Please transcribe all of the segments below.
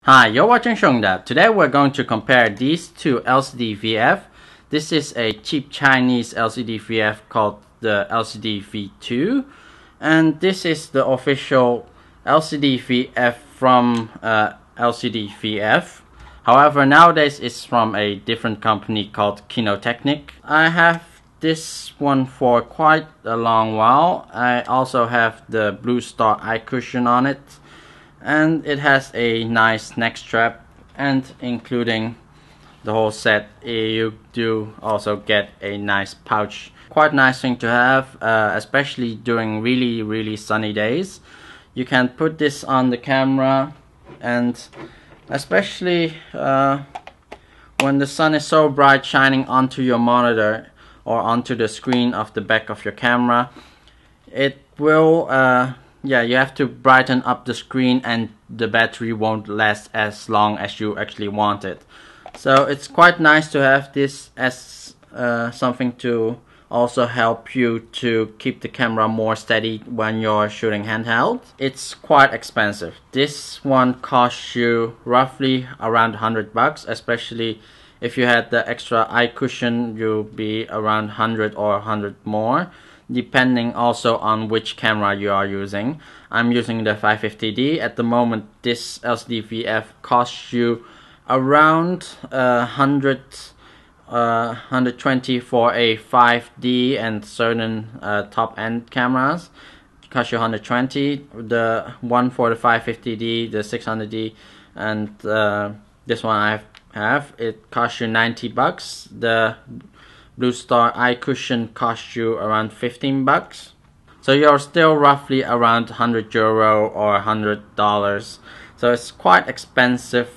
Hi, you're watching Chung Dha. Today we're going to compare these two LCD-VF. This is a cheap Chinese LCD-VF called the LCD-V2, and this is the official LCD-VF from LCD-VF. However, nowadays it's from a different company called Kinotechnic. I have this one for quite a long while. I also have the Blue Star eye cushion on it. And it has a nice neck strap, and including the whole set, you do also get a nice pouch. Quite nice thing to have, especially during really sunny days. You can put this on the camera, and especially when the sun is so bright shining onto your monitor or onto the screen of the back of your camera, it will you have to brighten up the screen and the battery won't last as long as you actually want it. So it's quite nice to have this as something to also help you to keep the camera more steady when you're shooting handheld. It's quite expensive. This one costs you roughly around $100, especially if you had the extra eye cushion, you'll be around 100 or 100 more, depending also on which camera you are using. I'm using the 550D. At the moment, this LCD-VF costs you around 120 for a 5D, and certain top-end cameras cost you 120. The one for the 550D, the 600D, and this one I have, it costs you $90. The Blue Star eye cushion costs you around $15. So you're still roughly around €100 or $100. So it's quite expensive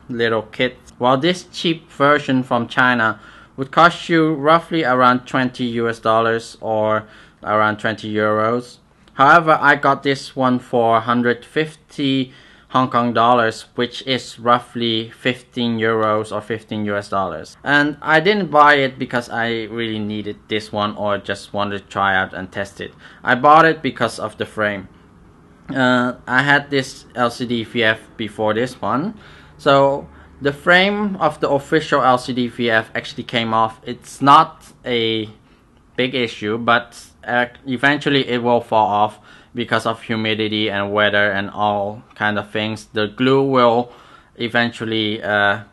little kit. While this cheap version from China would cost you roughly around $20 or around €20. However, I got this one for 150 Hong Kong dollars, which is roughly €15 or $15. And I didn't buy it because I really needed this one or just wanted to try out and test it. I bought it because of the frame. I had this LCD-VF before this one, so the frame of the official LCD-VF actually came off. It's not a big issue, but eventually it will fall off because of humidity and weather and all kind of things. The glue will eventually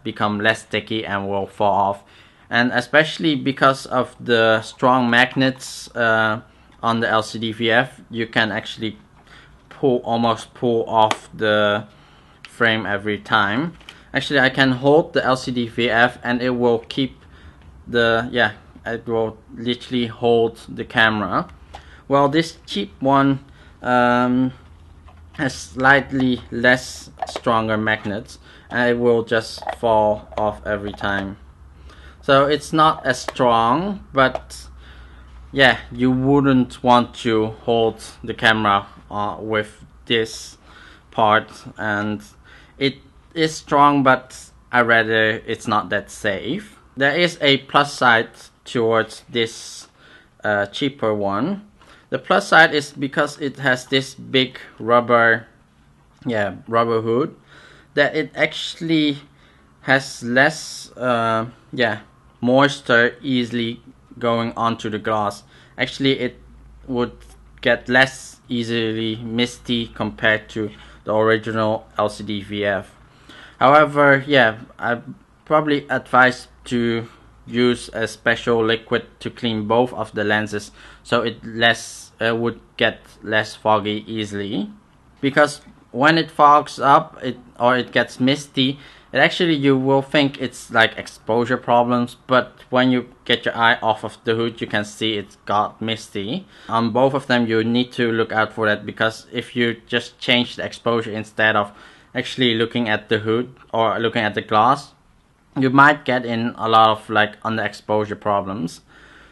become less sticky and will fall off. And especially because of the strong magnets on the LCD-VF, you can actually almost pull off the frame every time. Actually, I can hold the LCD-VF and it will keep the, it will literally hold the camera. Well, this cheap one has slightly less stronger magnets, and it will just fall off every time. So it's not as strong, but yeah, you wouldn't want to hold the camera with this part, and it is strong, but I rather it's not that safe. There is a plus side towards this cheaper one. The plus side is because it has this big rubber hood, that it actually has less moisture easily going onto the glass. Actually, it would get less easily misty compared to the original LCD-VF. However, I probably advise to use a special liquid to clean both of the lenses, so it would get less foggy easily. Because when it fogs up or it gets misty, you will think it's like exposure problems, but when you get your eye off of the hood, you can see it got misty. On both of them, you need to look out for that, because if you just change the exposure instead of actually looking at the hood or looking at the glass, you might get in a lot of underexposure problems.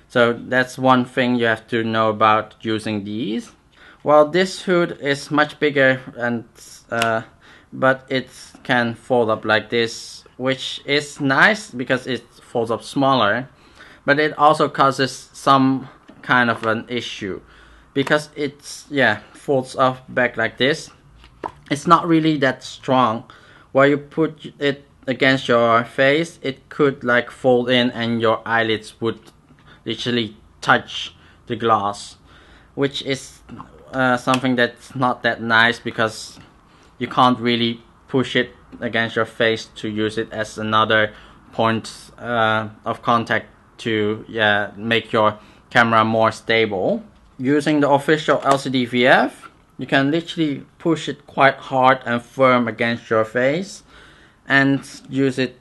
So that's one thing you have to know about using these. Well, this hood is much bigger, and but it can fold up like this, which is nice because it folds up smaller, but it also causes some kind of an issue because it's folds up back like this. It's not really that strong while you put it against your face, it could like fold in and your eyelids would literally touch the glass, which is something that's not that nice, because you can't really push it against your face to use it as another point of contact to make your camera more stable. Using the official LCDVF, you can literally push it quite hard and firm against your face and use it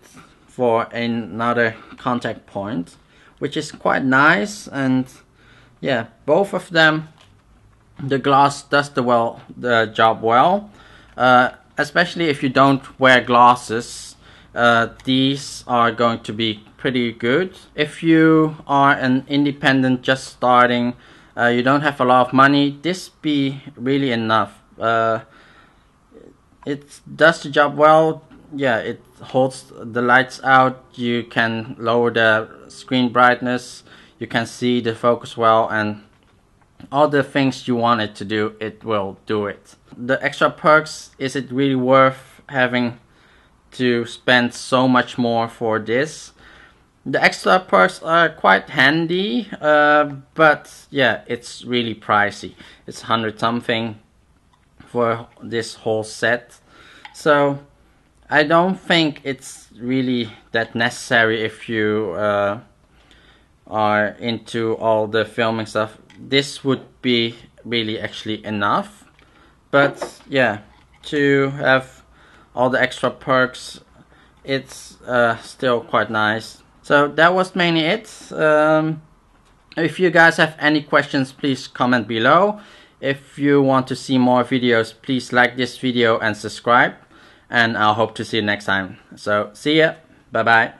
for another contact point, which is quite nice. And yeah, both of them, the glass does the job well, especially if you don't wear glasses. These are going to be pretty good. If you are an independent just starting, you don't have a lot of money, this be really enough. It does the job well. Yeah, it holds the lights out, you can lower the screen brightness, you can see the focus well, and all the things you want it to do, it will do it. The extra perks, is it really worth having to spend so much more for this? The extra perks are quite handy, but yeah, it's really pricey. It's 100 something for this whole set, so I don't think it's really that necessary if you are into all the filming stuff. This would be really actually enough, but yeah, to have all the extra perks, it's still quite nice. So that was mainly it. If you guys have any questions, please comment below. If you want to see more videos, please like this video and subscribe, and I'll hope to see you next time. So see ya, bye bye.